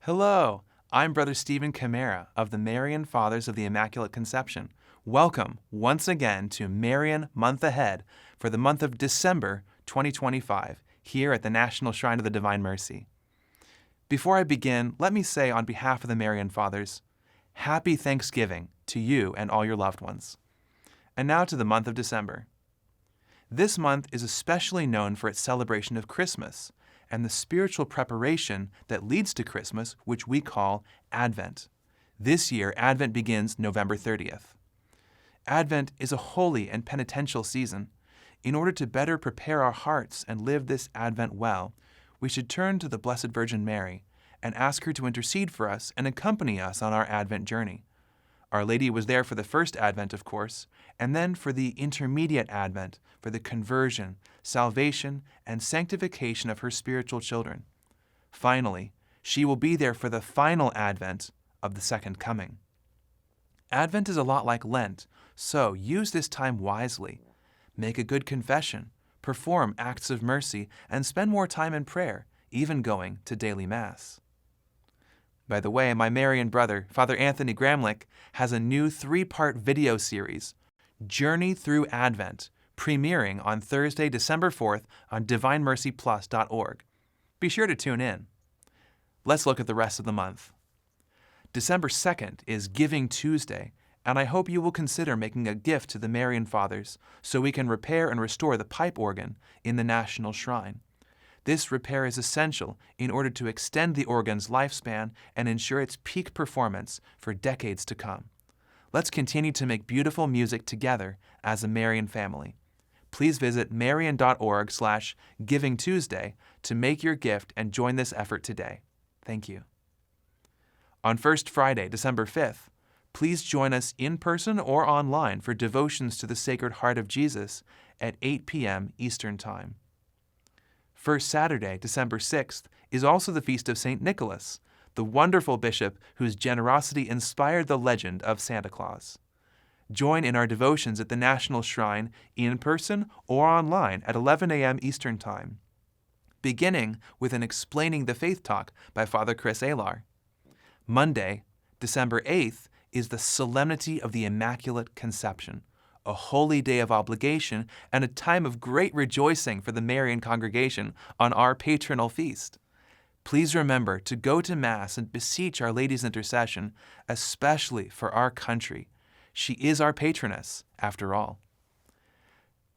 Hello, I'm Brother Stephen Camara of the Marian Fathers of the Immaculate Conception. Welcome once again to Marian Month Ahead for the month of December 2025 here at the National Shrine of the Divine Mercy. Before I begin, let me say on behalf of the Marian Fathers, Happy Thanksgiving to you and all your loved ones. And now to the month of December. This month is especially known for its celebration of Christmas and the spiritual preparation that leads to Christmas, which we call Advent. This year, Advent begins November 30th. Advent is a holy and penitential season. In order to better prepare our hearts and live this Advent well, we should turn to the Blessed Virgin Mary and ask her to intercede for us and accompany us on our Advent journey. Our Lady was there for the first Advent, of course, and then for the intermediate Advent, for the conversion, salvation, and sanctification of her spiritual children. Finally, she will be there for the final Advent of the Second Coming. Advent is a lot like Lent, so use this time wisely. Make a good confession, perform acts of mercy, and spend more time in prayer, even going to daily Mass. By the way, my Marian brother, Father Anthony Gramlich, has a new 3-part video series, Journey Through Advent, premiering on Thursday, December 4th on DivineMercyPlus.org. Be sure to tune in. Let's look at the rest of the month. December 2nd is Giving Tuesday, and I hope you will consider making a gift to the Marian Fathers so we can repair and restore the pipe organ in the National Shrine. This repair is essential in order to extend the organ's lifespan and ensure its peak performance for decades to come. Let's continue to make beautiful music together as a Marian family. Please visit marian.org/givingtuesday to make your gift and join this effort today. Thank you. On First Friday, December 5th, please join us in person or online for devotions to the Sacred Heart of Jesus at 8 p.m. Eastern Time. First Saturday, December 6th, is also the feast of St. Nicholas, the wonderful bishop whose generosity inspired the legend of Santa Claus. Join in our devotions at the National Shrine in person or online at 11 a.m. Eastern Time, beginning with an Explaining the Faith talk by Father Chris Alar. Monday, December 8th, is the Solemnity of the Immaculate Conception, a holy day of obligation and a time of great rejoicing for the Marian congregation on our patronal feast. Please remember to go to Mass and beseech Our Lady's intercession, especially for our country. She is our patroness, after all.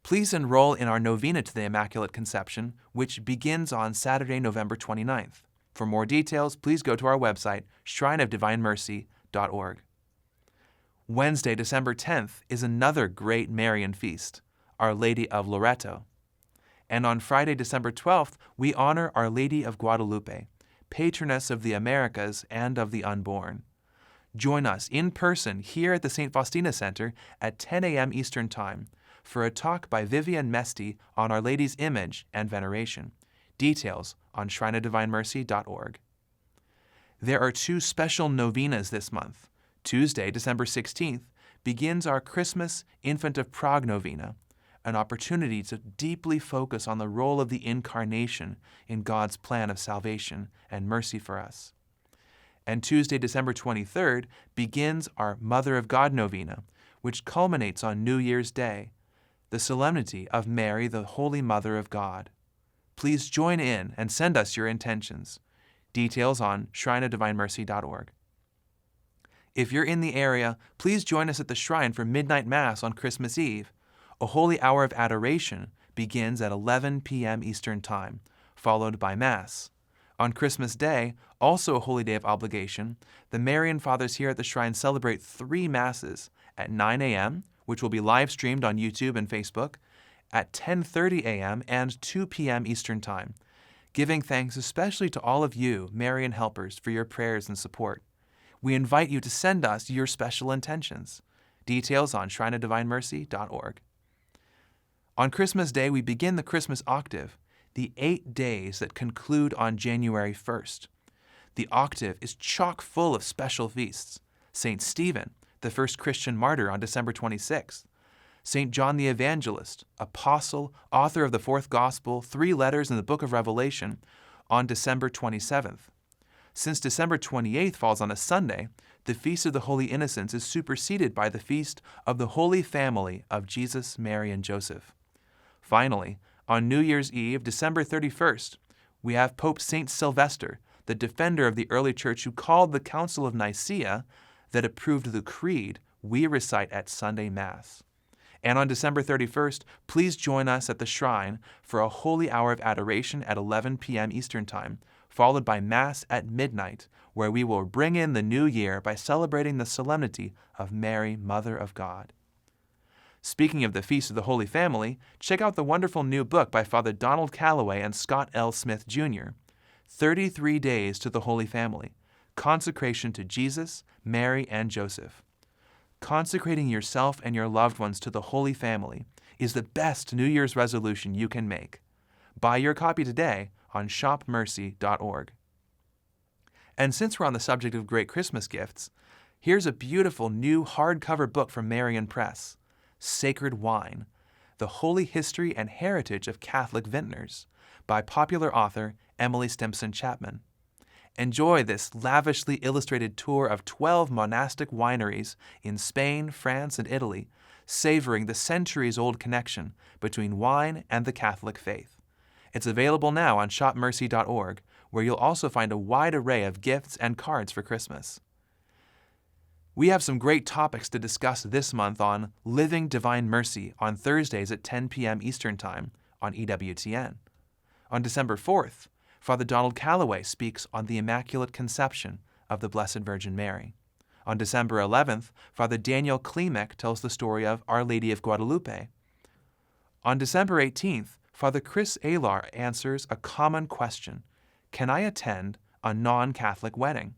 Please enroll in our Novena to the Immaculate Conception, which begins on Saturday, November 29th. For more details, please go to our website, shrineofdivinemercy.org. Wednesday, December 10th, is another great Marian feast, Our Lady of Loreto. And on Friday, December 12th, we honor Our Lady of Guadalupe, patroness of the Americas and of the unborn. Join us in person here at the St. Faustina Center at 10 a.m. Eastern Time for a talk by Vivian Mesti on Our Lady's image and veneration. Details on shrineofdivinemercy.org. There are 2 special novenas this month. Tuesday, December 16th, begins our Christmas Infant of Prague novena, an opportunity to deeply focus on the role of the Incarnation in God's plan of salvation and mercy for us. And Tuesday, December 23rd, begins our Mother of God novena, which culminates on New Year's Day, the Solemnity of Mary, the Holy Mother of God. Please join in and send us your intentions. Details on shrineofdivinemercy.org. If you're in the area, please join us at the shrine for Midnight Mass on Christmas Eve. A holy hour of adoration begins at 11 p.m. Eastern Time, followed by Mass. On Christmas Day, also a holy day of obligation, the Marian Fathers here at the shrine celebrate 3 Masses at 9 a.m., which will be live streamed on YouTube and Facebook, at 10:30 a.m. and 2 p.m. Eastern Time, giving thanks especially to all of you, Marian helpers, for your prayers and support. We invite you to send us your special intentions. Details on shrineofdivinemercy.org. On Christmas Day, we begin the Christmas octave, the 8 days that conclude on January 1st. The octave is chock full of special feasts. St. Stephen, the first Christian martyr, on December 26th. St. John the Evangelist, apostle, author of the 4th Gospel, 3 letters in the book of Revelation, on December 27th. Since December 28th falls on a Sunday, the Feast of the Holy Innocents is superseded by the Feast of the Holy Family of Jesus, Mary, and Joseph. Finally, on New Year's Eve, December 31st, we have Pope Saint Sylvester, the defender of the early church who called the Council of Nicaea that approved the creed we recite at Sunday Mass. And on December 31st, please join us at the shrine for a holy hour of adoration at 11 p.m. Eastern Time, followed by Mass at midnight, where we will bring in the new year by celebrating the solemnity of Mary, Mother of God. Speaking of the Feast of the Holy Family, check out the wonderful new book by Father Donald Calloway and Scott L. Smith, Jr., 33 Days to the Holy Family, Consecration to Jesus, Mary, and Joseph. Consecrating yourself and your loved ones to the Holy Family is the best New Year's resolution you can make. Buy your copy today on shopmercy.org. And since we're on the subject of great Christmas gifts, here's a beautiful new hardcover book from Marian Press, Sacred Wine, The Holy History and Heritage of Catholic Vintners, by popular author Emily Stimpson Chapman. Enjoy this lavishly illustrated tour of 12 monastic wineries in Spain, France, and Italy, savoring the centuries-old connection between wine and the Catholic faith. It's available now on shopmercy.org, where you'll also find a wide array of gifts and cards for Christmas. We have some great topics to discuss this month on Living Divine Mercy on Thursdays at 10 p.m. Eastern Time on EWTN. On December 4th, Father Donald Calloway speaks on the Immaculate Conception of the Blessed Virgin Mary. On December 11th, Father Daniel Klimek tells the story of Our Lady of Guadalupe. On December 18th, Father Chris Alar answers a common question: can I attend a non-Catholic wedding?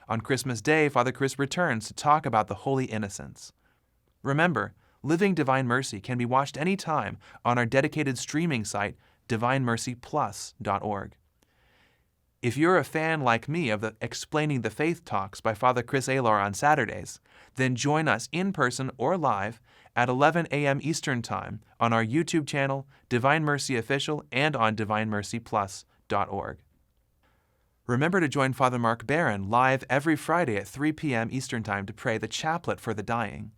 On Christmas Day, Father Chris returns to talk about the Holy Innocents. Remember, Living Divine Mercy can be watched anytime on our dedicated streaming site, divinemercyplus.org. If you're a fan like me of the Explaining the Faith talks by Father Chris Alar on Saturdays, then join us in person or live at 11 a.m. Eastern Time on our YouTube channel, Divine Mercy Official, and on divinemercyplus.org. Remember to join Father Mark Barron live every Friday at 3 p.m. Eastern Time to pray the Chaplet for the Dying.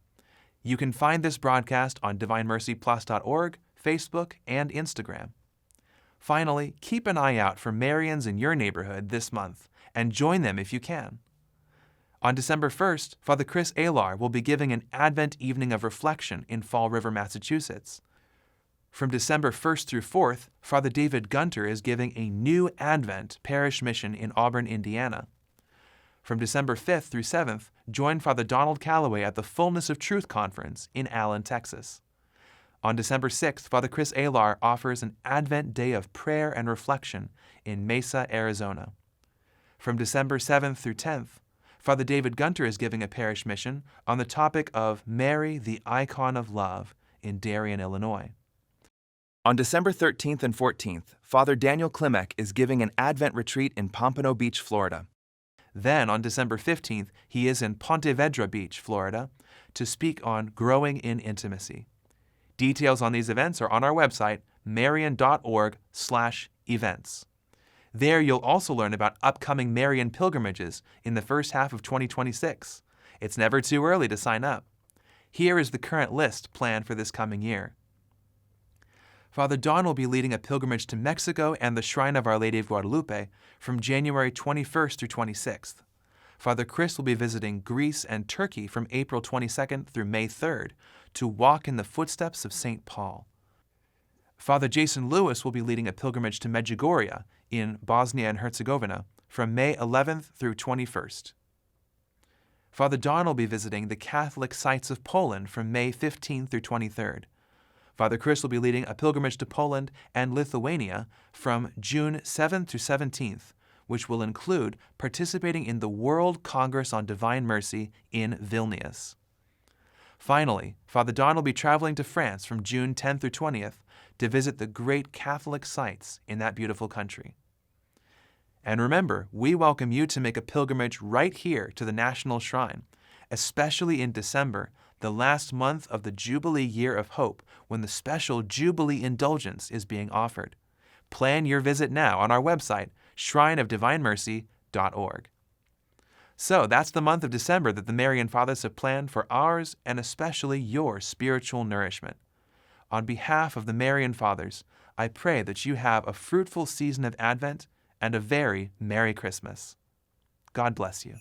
You can find this broadcast on divinemercyplus.org, Facebook, and Instagram. Finally, keep an eye out for Marians in your neighborhood this month and join them if you can. On December 1st, Father Chris Alar will be giving an Advent evening of reflection in Fall River, Massachusetts. From December 1st through 4th, Father David Gunter is giving a new Advent parish mission in Auburn, Indiana. From December 5th through 7th, join Father Donald Calloway at the Fullness of Truth Conference in Allen, Texas. On December 6th, Father Chris Alar offers an Advent day of prayer and reflection in Mesa, Arizona. From December 7th through 10th, Father David Gunter is giving a parish mission on the topic of Mary, the Icon of Love, in Darien, Illinois. On December 13th and 14th, Father Daniel Klimek is giving an Advent retreat in Pompano Beach, Florida. Then, on December 15th, he is in Ponte Vedra Beach, Florida, to speak on Growing in Intimacy. Details on these events are on our website, marian.org/events. There you'll also learn about upcoming Marian pilgrimages in the first half of 2026. It's never too early to sign up. Here is the current list planned for this coming year. Father Don will be leading a pilgrimage to Mexico and the Shrine of Our Lady of Guadalupe from January 21st through 26th. Father Chris will be visiting Greece and Turkey from April 22nd through May 3rd to walk in the footsteps of St. Paul. Father Jason Lewis will be leading a pilgrimage to Medjugorje in Bosnia and Herzegovina from May 11th through 21st. Father Don will be visiting the Catholic sites of Poland from May 15th through 23rd. Father Chris will be leading a pilgrimage to Poland and Lithuania from June 7th to 17th, which will include participating in the World Congress on Divine Mercy in Vilnius. Finally, Father Don will be traveling to France from June 10th through 20th to visit the great Catholic sites in that beautiful country. And remember, we welcome you to make a pilgrimage right here to the National Shrine, especially in December, the last month of the Jubilee Year of Hope, when the special Jubilee Indulgence is being offered. Plan your visit now on our website, shrineofdivinemercy.org. So that's the month of December that the Marian Fathers have planned for ours and especially your spiritual nourishment. On behalf of the Marian Fathers, I pray that you have a fruitful season of Advent and a very Merry Christmas. God bless you.